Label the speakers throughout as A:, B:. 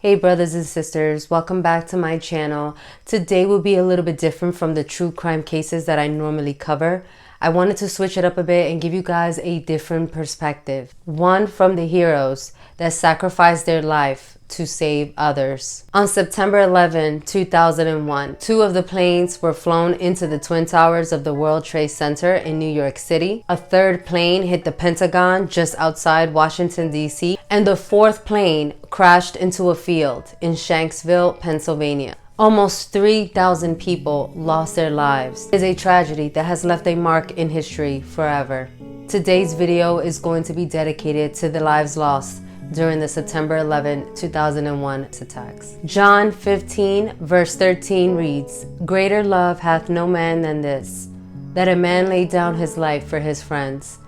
A: Hey brothers and sisters, welcome back to my channel. Today will be a little bit different from the true crime cases that I normally cover. I wanted to switch it up a bit and give you guys a different perspective. One from the heroes that sacrificed their life to save others. On September 11, 2001, two of the planes were flown into the Twin Towers of the World Trade Center in New York City. A third plane hit the Pentagon just outside Washington, D.C. And the fourth plane crashed into a field in Shanksville, Pennsylvania. Almost 3,000 people lost their lives. It is a tragedy that has left a mark in history forever. Today's video is going to be dedicated to the lives lost during the September 11, 2001 attacks. John 15 verse 13 reads, "Greater love hath no man than this, that a man lay down his life for his friends."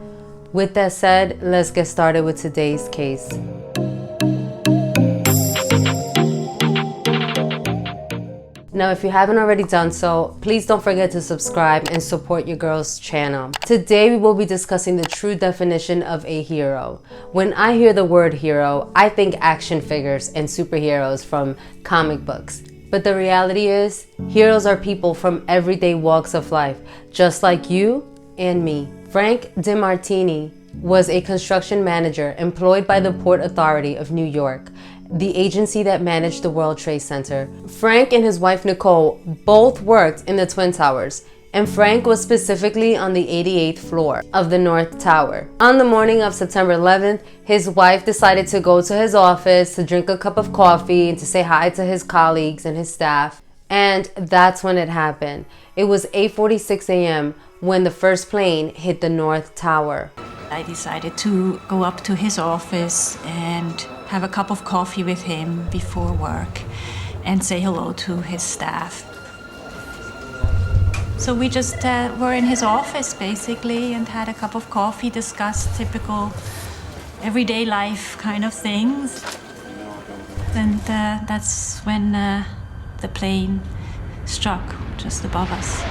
A: With that said, let's get started with today's case. Now, if you haven't already done so, please don't forget to subscribe and support your girl's channel. Today, we will be discussing the true definition of a hero. When I hear the word hero, I think action figures and superheroes from comic books. But the reality is, heroes are people from everyday walks of life, just like you and me. Frank Martini was a construction manager employed by the Port Authority of New York, the agency that managed the World Trade Center. Frank and his wife Nicole both worked in the Twin Towers, and Frank was specifically on the 88th floor of the North Tower. On the morning of September 11th, his wife decided to go to his office to drink a cup of coffee and to say hi to his colleagues and his staff. And that's when it happened. It was 8:46 a.m. when the first plane hit the North Tower.
B: I decided to go up to his office and have a cup of coffee with him before work and say hello to his staff. So we just were in his office basically and had a cup of coffee, discussed typical everyday life kind of things. And that's when the plane struck just above us.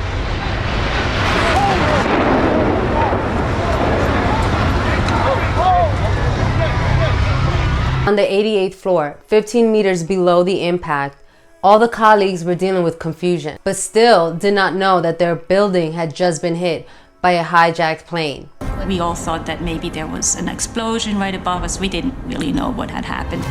A: On the 88th floor, 15 meters below the impact, all the colleagues were dealing with confusion, but still did not know that their building had just been hit by a hijacked plane.
B: We all thought that maybe there was an explosion right above us. We didn't really know what had happened.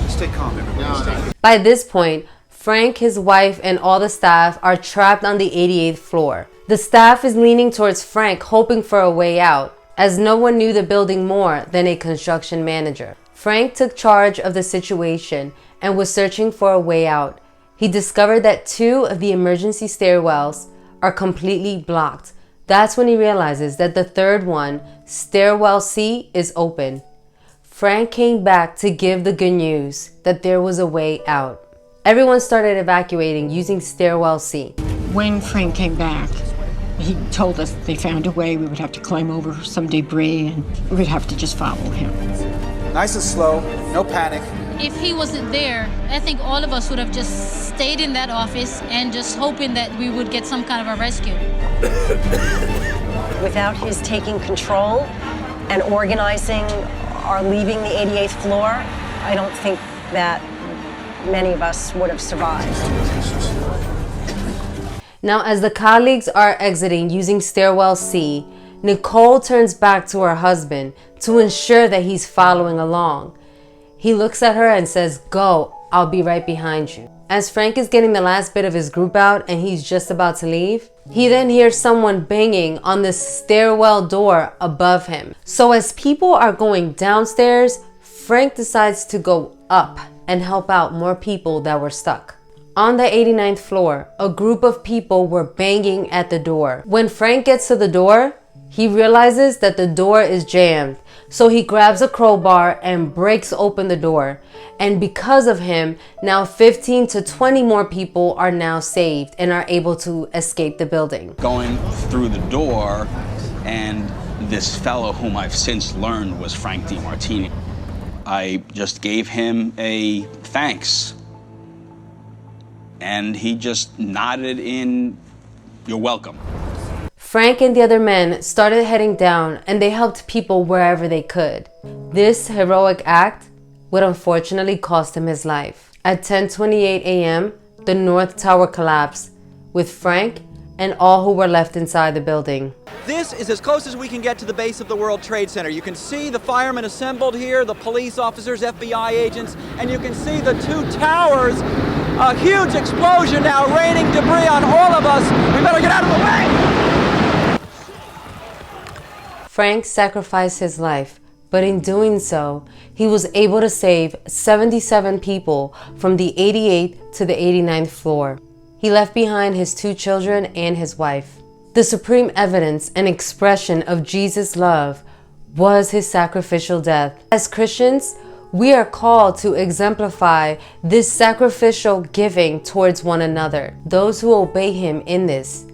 C: Stay calm, everybody.
A: By this point, Frank, his wife, and all the staff are trapped on the 88th floor. The staff is leaning towards Frank, hoping for a way out, as no one knew the building more than a construction manager. Frank took charge of the situation and was searching for a way out. He discovered that two of the emergency stairwells are completely blocked. That's when he realizes that the third one, stairwell C, is open. Frank came back to give the good news that there was a way out. Everyone started evacuating using stairwell C.
D: When Frank came back, he told us they found a way. We would have to climb over some debris and we'd have to just follow him.
C: Nice and slow, no panic.
E: If he wasn't there, I think all of us would have just stayed in that office and just hoping that we would get some kind of a rescue.
F: Without his taking control and organizing our leaving the 88th floor, I don't think that many of us would have survived.
A: Now, as the colleagues are exiting using stairwell C, Nicole turns back to her husband to ensure that he's following along. He looks at her and says, "Go, I'll be right behind you." As Frank is getting the last bit of his group out and he's just about to leave, he then hears someone banging on the stairwell door above him. So as people are going downstairs, Frank decides to go up and help out more people that were stuck. On the 89th floor, a group of people were banging at the door. When Frank gets to the door, he realizes that the door is jammed, so he grabs a crowbar and breaks open the door. And because of him, now 15 to 20 more people are now saved and are able to escape the building.
G: Going through the door, and this fellow whom I've since learned was Frank Martini. I just gave him a thanks. And he just nodded in, "You're welcome."
A: Frank and the other men started heading down and they helped people wherever they could. This heroic act would unfortunately cost him his life. At 10:28 a.m., the North Tower collapsed, with Frank and all who were left inside the building.
H: This is as close as we can get to the base of the World Trade Center. You can see the firemen assembled here, the police officers, FBI agents, and you can see the two towers. A huge explosion now raining debris on all of us. We better get out of the way!
A: Frank sacrificed his life, but in doing so, he was able to save 77 people from the 88th to the 89th floor. He left behind his 2 children and his wife. The supreme evidence and expression of Jesus' love was his sacrificial death. As Christians, we are called to exemplify this sacrificial giving towards one another. Those who obey him in this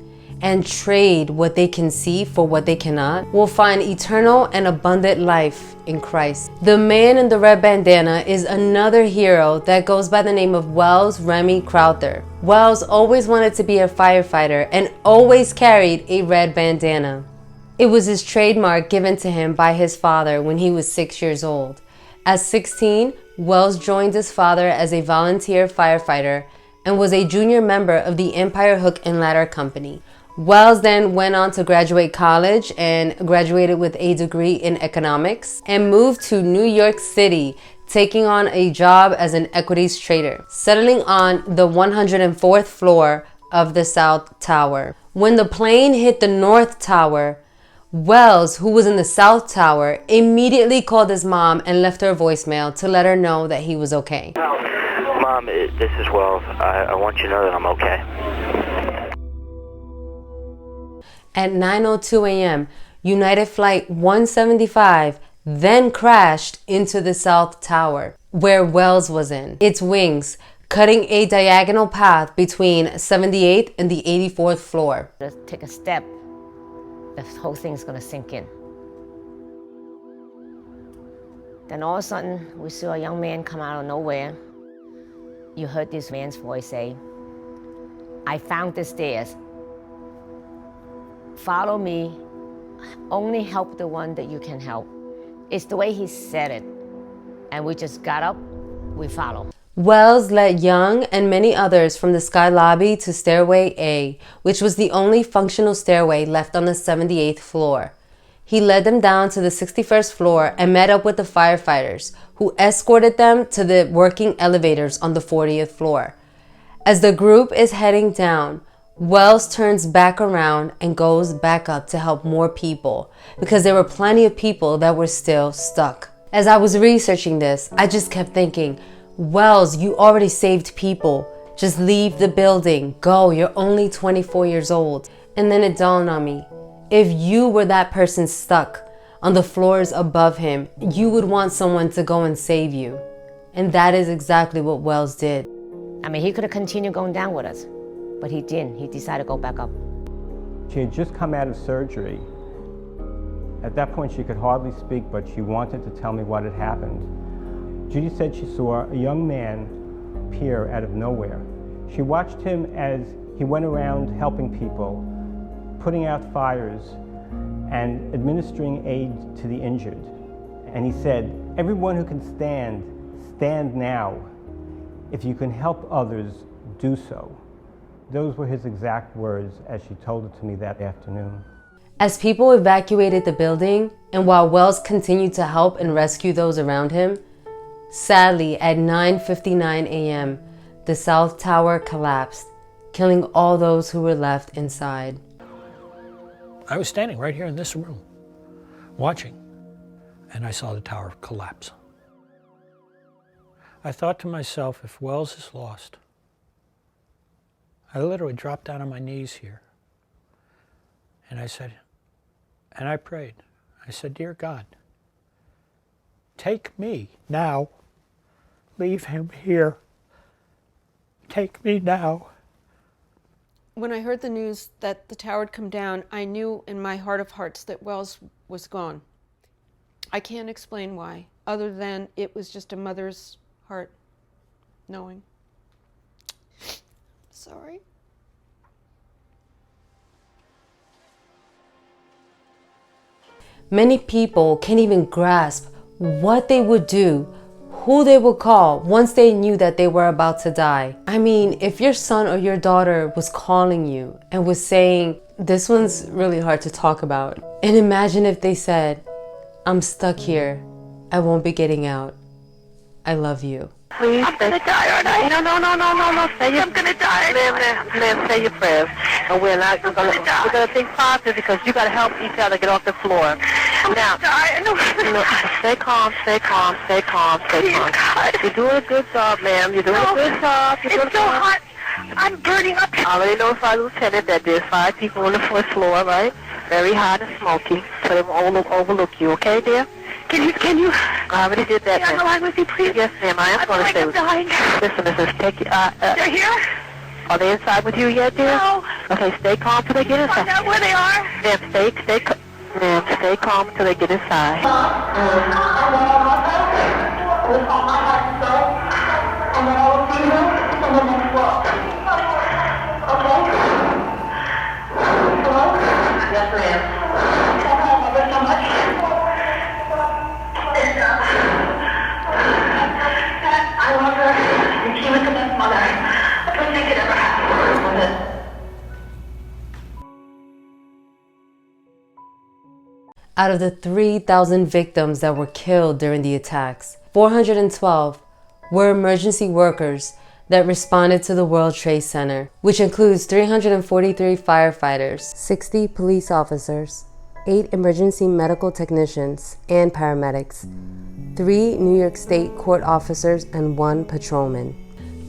A: and trade what they can see for what they cannot will find eternal and abundant life in Christ. The man in the red bandana is another hero that goes by the name of Rhys Crowther. Wells always wanted to be a firefighter and always carried a red bandana. It was his trademark given to him by his father when he was 6 years old. At 16, Wells joined his father as a volunteer firefighter and was a junior member of the Empire Hook and Ladder Company. Wells then went on to graduate college and graduated with a degree in economics and moved to New York City, taking on a job as an equities trader, settling on the 104th floor of the South Tower. When the plane hit the North Tower, Wells, who was in the South Tower, immediately called his mom and left her a voicemail to let her know that he was okay.
I: Mom, this is Wells. I want you to know that I'm okay.
A: At 9:02 a.m., United Flight 175 then crashed into the South Tower, where Wells was in, its wings cutting a diagonal path between 78th and the 84th floor.
J: Just take a step, the whole thing's gonna sink in. Then all of a sudden, we saw a young man come out of nowhere. You heard this man's voice say, "I found the stairs. Follow me, only help the one that you can help." It's the way he said it. And we just got up, we followed.
A: Wells led Young and many others from the sky lobby to stairway A, which was the only functional stairway left on the 78th floor. He led them down to the 61st floor and met up with the firefighters, who escorted them to the working elevators on the 40th floor. As the group is heading down, Wells turns back around and goes back up to help more people because there were plenty of people that were still stuck. As I was researching this, I just kept thinking, Wells, you already saved people. Just leave the building. Go. You're only 24 years old. And then it dawned on me, if you were that person stuck on the floors above him, you would want someone to go and save you. And that is exactly what Wells did.
J: I mean, he could have continued going down with us, but he didn't. He decided to go back up.
K: She had just come out of surgery. At that point, she could hardly speak, but she wanted to tell me what had happened. Judy said she saw a young man appear out of nowhere. She watched him as he went around helping people, putting out fires, and administering aid to the injured. And he said, "Everyone who can stand, stand now. If you can help others, do so." Those were his exact words as she told it to me that afternoon.
A: As people evacuated the building, and while Wells continued to help and rescue those around him, sadly at 9:59 a.m., the South Tower collapsed, killing all those who were left inside.
L: I was standing right here in this room, watching, and I saw the tower collapse. I thought to myself, if Wells is lost, I literally dropped down on my knees here. And I said, and I prayed. I said, "Dear God, take me now. Leave him here. Take me now."
D: When I heard the news that the tower had come down, I knew in my heart of hearts that Wells was gone. I can't explain why, other than it was just a mother's heart knowing. Sorry.
A: Many people can't even grasp what they would do, who they would call once they knew that they were about to die. I mean, if your son or your daughter was calling you and was saying, this one's really hard to talk about. And imagine if they said, I'm stuck here. I won't be getting out. I love you.
M: Please, I'm gonna die, aren't I? No. I'm gonna die. Live, say your prayers. And we're gonna think positive because you gotta help each other get off the floor. Now, stay calm. You're doing a good job, ma'am. You're doing a good job. It's so hot. I'm burning up. I already notified Lieutenant that there's 5 people on the first floor, right? Very hot and smoky. So they won't overlook you, okay, dear? Can you? I already did that. Stay on the line with me, please. Yes, ma'am. I am going to stay with you. Listen, take they're here? Are they inside with you yet, dear? No. Okay, stay calm till they get inside. Find out where they are. Ma'am, stay calm till they get inside. Yes, ma'am. I love her, and she was the best mother. I don't think it ever happened.
A: Out of the 3,000 victims that were killed during the attacks, 412 were emergency workers that responded to the World Trade Center, which includes 343 firefighters, 60 police officers, 8 emergency medical technicians and paramedics, 3 New York State court officers, and 1 patrolman.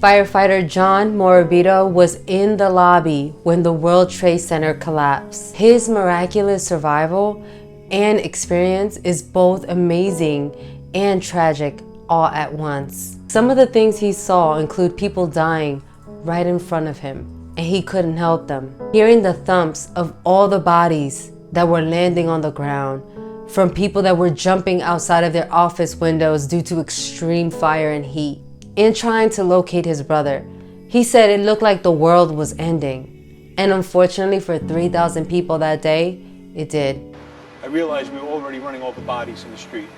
A: Firefighter John Morabito was in the lobby when the World Trade Center collapsed. His miraculous survival and experience is both amazing and tragic all at once. Some of the things he saw include people dying right in front of him, and he couldn't help them. Hearing the thumps of all the bodies that were landing on the ground, from people that were jumping outside of their office windows due to extreme fire and heat, and trying to locate his brother. He said it looked like the world was ending. And unfortunately for 3,000 people that day, it did.
N: I realized we were already running over bodies in the street.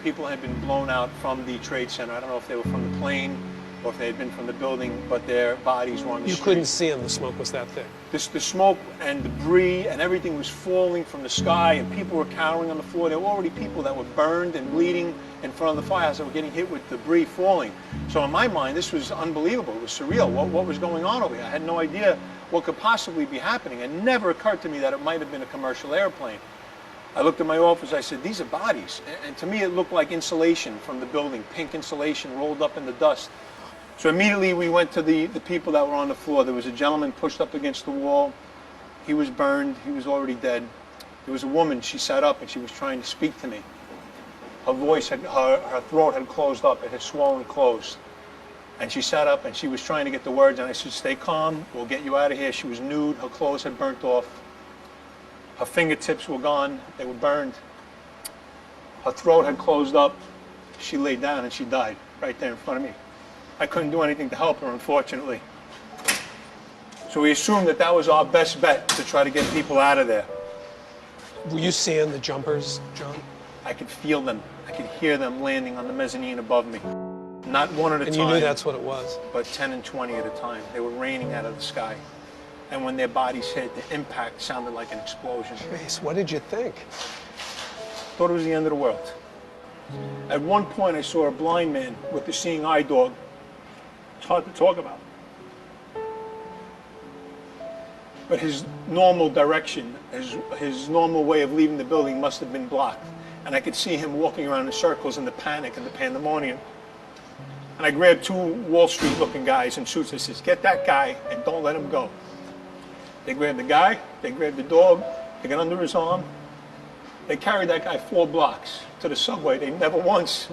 N: People had been blown out from the Trade Center. I don't know if they were from the plane or if they had been from the building, but their bodies were on the street.
O: You couldn't see them, the smoke was that thick.
N: The smoke and debris and everything was falling from the sky, and people were cowering on the floor. There were already people that were burned and bleeding in front of the firehouse that were getting hit with debris falling. So in my mind, this was unbelievable. It was surreal. What was going on over here? I had no idea what could possibly be happening. It never occurred to me that it might have been a commercial airplane. I looked at my office, I said, these are bodies. And to me, it looked like insulation from the building, pink insulation rolled up in the dust. So immediately we went to the people that were on the floor. There was a gentleman pushed up against the wall. He was burned, he was already dead. There was a woman, she sat up and she was trying to speak to me. Her voice, her throat had closed up, it had swollen closed. And she sat up and she was trying to get the words, and I said, stay calm, we'll get you out of here. She was nude, her clothes had burnt off. Her fingertips were gone, they were burned. Her throat had closed up. She laid down and she died right there in front of me. I couldn't do anything to help her, unfortunately. So we assumed that that was our best bet to try to get people out of there.
O: Were you seeing the jumpers, John?
N: I could feel them. I could hear them landing on the mezzanine above me. Not one at a time.
O: And you knew that's what it was?
N: But 10 and 20 at a time. They were raining out of the sky. And when their bodies hit, the impact sounded like an explosion.
O: Jeez, what did you think?
N: Thought it was the end of the world. At one point, I saw a blind man with a seeing eye dog. It's hard to talk about. But his normal direction, his normal way of leaving the building must have been blocked. And I could see him walking around in circles in the panic and the pandemonium. And I grabbed 2 Wall Street looking guys in suits. I says, get that guy and don't let him go. They grabbed the guy, they grabbed the dog, they got under his arm. They carried that guy 4 blocks to the subway. They never once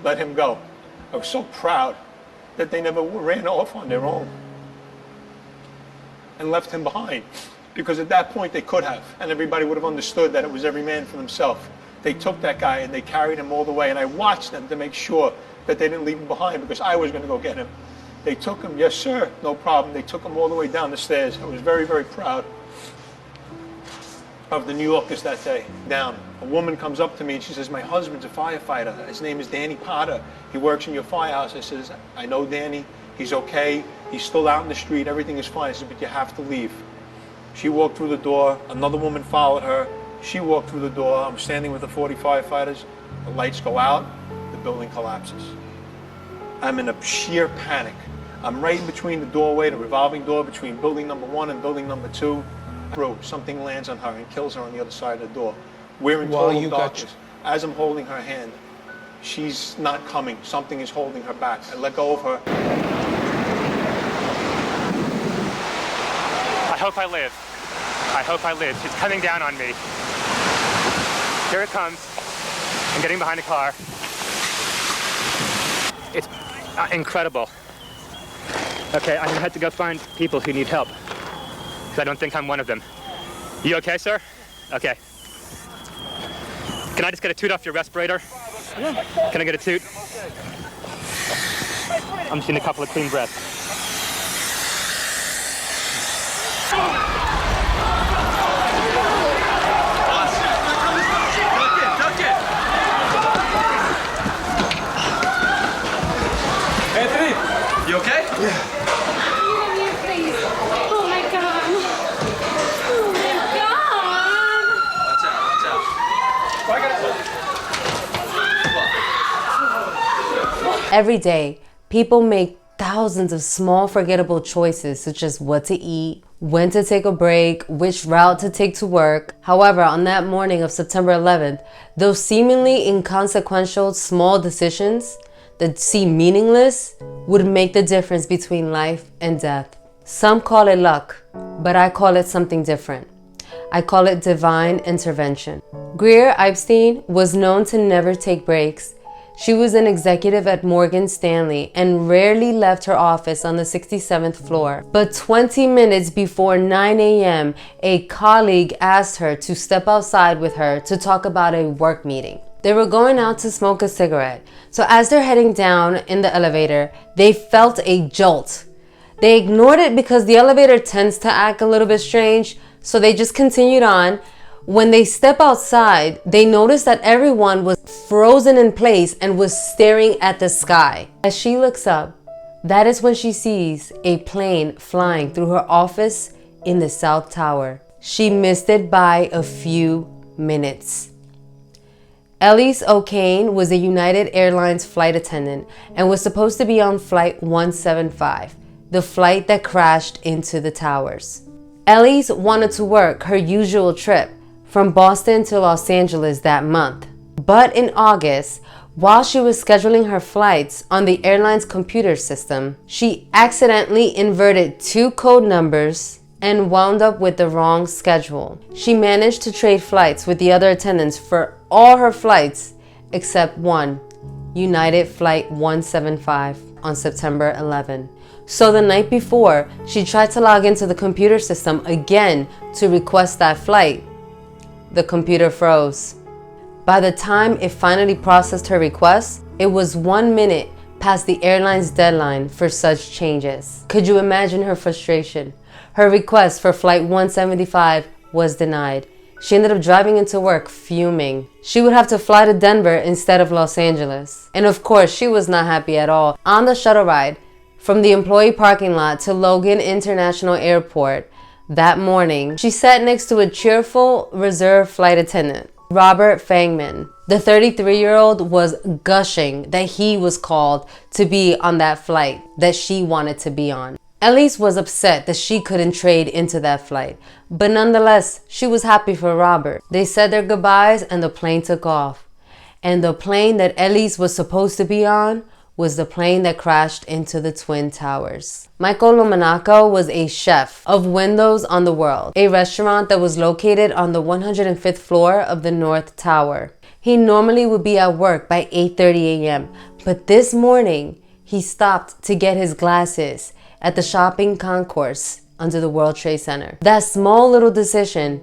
N: let him go. I was so proud that they never ran off on their own and left him behind. Because at that point they could have, and everybody would have understood that it was every man for himself. They took that guy and they carried him all the way, and I watched them to make sure that they didn't leave him behind because I was going to go get him. They took him, yes sir, no problem. They took him all the way down the stairs. I was very, very proud of the New Yorkers that day. Down, A woman comes up to me and she says, my husband's a firefighter. His name is Danny Potter. He works in your firehouse. I says, I know Danny. He's okay. He's still out in the street. Everything is fine. I said, but you have to leave. She walked through the door. Another woman followed her. She walked through the door. I'm standing with the 40 firefighters. The lights go out. The building collapses. I'm in a sheer panic. I'm right in between the doorway, the revolving door between building number 1 and building number 2. Something lands on her and kills her on the other side of the door. We're in total darkness. As I'm holding her hand, she's not coming. Something is holding her back. I let go of her.
P: I hope I live. I hope I live. She's coming down on me. Here it comes. I'm getting behind a car. It's incredible. Okay, I'm gonna have to go find people who need help, because I don't think I'm one of them. You okay, sir? Okay. Can I just get a toot off your respirator? Yeah. Can I get a toot? I'm just getting a couple of clean breaths.
H: Anthony, you okay?
Q: Yeah. Please. Oh my God. Oh my God.
H: Watch out, watch out.
A: Every day, people make thousands of small forgettable choices, such as what to eat, when to take a break, which route to take to work. However, on that morning of September 11th, those seemingly inconsequential small decisions that seem meaningless would make the difference between life and death. Some call it luck, but I call it something different. I call it divine intervention. Greer Epstein was known to never take breaks. She was an executive at Morgan Stanley and rarely left her office on the 67th floor. But 20 minutes before 9 a.m., a colleague asked her to step outside with her to talk about a work meeting. They were going out to smoke a cigarette. So as they're heading down in the elevator, they felt a jolt. They ignored it because the elevator tends to act a little bit strange, so they just continued on. When they step outside, they notice that everyone was frozen in place and was staring at the sky. As she looks up, that is when she sees a plane flying through her office in the South Tower. She missed it by a few minutes. Elise O'Kane was a United Airlines flight attendant and was supposed to be on flight 175, the flight that crashed into the towers. Elise wanted to work her usual trip from Boston to Los Angeles that month. But in August, while she was scheduling her flights on the airline's computer system, she accidentally inverted 2 code numbers and wound up with the wrong schedule. She managed to trade flights with the other attendants for all her flights except one, United Flight 175 on September 11. So the night before, she tried to log into the computer system again to request that flight. The computer froze. By the time it finally processed her request, it was 1 minute past the airline's deadline for such changes. Could you imagine her frustration? Her request for flight 175 was denied. She ended up driving into work fuming. She would have to fly to Denver instead of Los Angeles. And of course, she was not happy at all. On the shuttle ride from the employee parking lot to Logan International Airport that morning, she sat next to a cheerful reserve flight attendant, Robert Fangman. The 33-year-old was gushing that he was called to be on that flight that she wanted to be on. Elise was upset that she couldn't trade into that flight, but nonetheless, she was happy for Robert. They said their goodbyes and the plane took off. And the plane that Elise was supposed to be on was the plane that crashed into the Twin Towers. Michael Lomonaco was a chef of Windows on the World, a restaurant that was located on the 105th floor of the North Tower. He normally would be at work by 8:30 a.m., but this morning, he stopped to get his glasses at the shopping concourse under the World Trade Center. That small little decision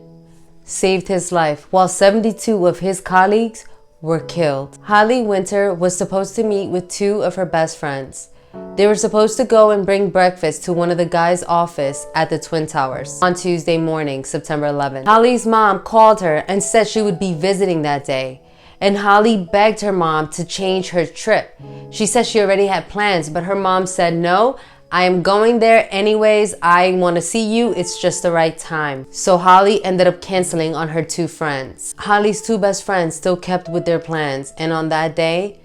A: saved his life, while 72 of his colleagues were killed. Holly Winter was supposed to meet with 2 of her best friends, They were supposed to go and bring breakfast to one of the guys' office at the Twin Towers on Tuesday morning, September 11th. Holly's mom called her and said she would be visiting that day. And Holly begged her mom to change her trip. She said she already had plans, but her mom said, no, I am going there anyways. I want to see you. It's just the right time. So Holly ended up canceling on her two friends. Holly's two best friends still kept with their plans. And on that day,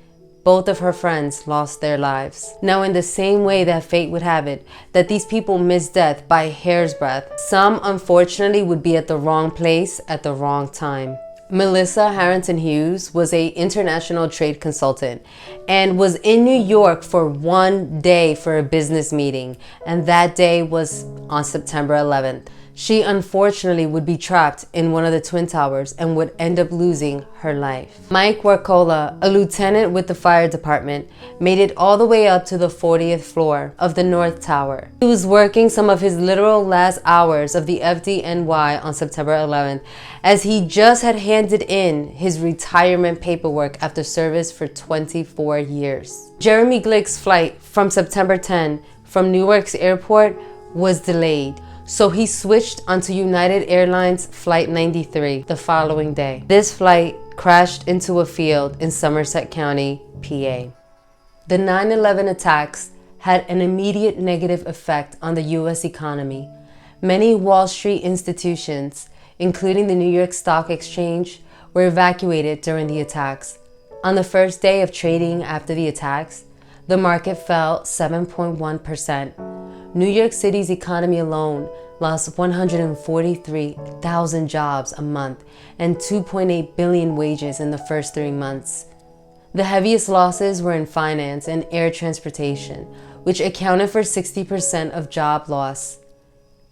A: both of her friends lost their lives. Now, in the same way that fate would have it, that these people miss death by a hair's breadth, some unfortunately would be at the wrong place at the wrong time. Melissa Harrington Hughes was an international trade consultant and was in New York for one day for a business meeting, and that day was on September 11th. She unfortunately would be trapped in one of the Twin Towers and would end up losing her life. Mike Warcola, a lieutenant with the fire department, made it all the way up to the 40th floor of the North Tower. He was working some of his literal last hours of the FDNY on September 11th, as he just had handed in his retirement paperwork after service for 24 years. Jeremy Glick's flight from September 10 from Newark's airport was delayed, so he switched onto United Airlines Flight 93 the following day. This flight crashed into a field in Somerset County, PA. The 9/11 attacks had an immediate negative effect on the US economy. Many Wall Street institutions, including the New York Stock Exchange, were evacuated during the attacks. On the first day of trading after the attacks, the market fell 7.1%. New York City's economy alone lost 143,000 jobs a month and 2.8 billion wages in the first 3 months. The heaviest losses were in finance and air transportation, which accounted for 60% of job loss.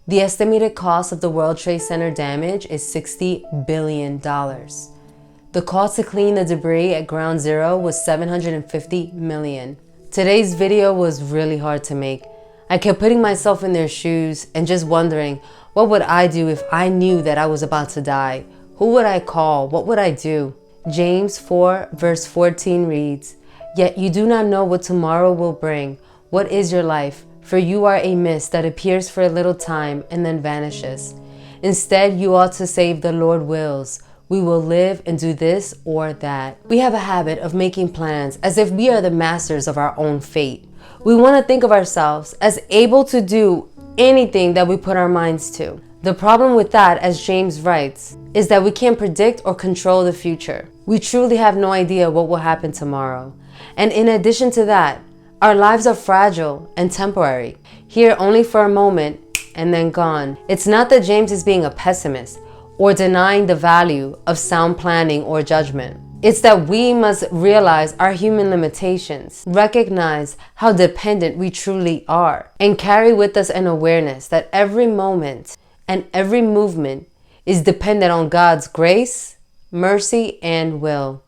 A: The estimated cost of the World Trade Center damage is $60 billion. The cost to clean the debris at Ground Zero was $750 million. Today's video was really hard to make. I kept putting myself in their shoes and just wondering, what would I do if I knew that I was about to die? Who would I call? What would I do? James 4 verse 14 reads, "Yet you do not know what tomorrow will bring. What is your life? For you are a mist that appears for a little time and then vanishes. Instead, you ought to say, if the Lord wills, we will live and do this or that." We have a habit of making plans as if we are the masters of our own fate. We want to think of ourselves as able to do anything that we put our minds to. The problem with that, as James writes, is that we can't predict or control the future. We truly have no idea what will happen tomorrow. And in addition to that, our lives are fragile and temporary, here only for a moment and then gone. It's not that James is being a pessimist or denying the value of sound planning or judgment. It's that we must realize our human limitations, recognize how dependent we truly are, and carry with us an awareness that every moment and every movement is dependent on God's grace, mercy, and will.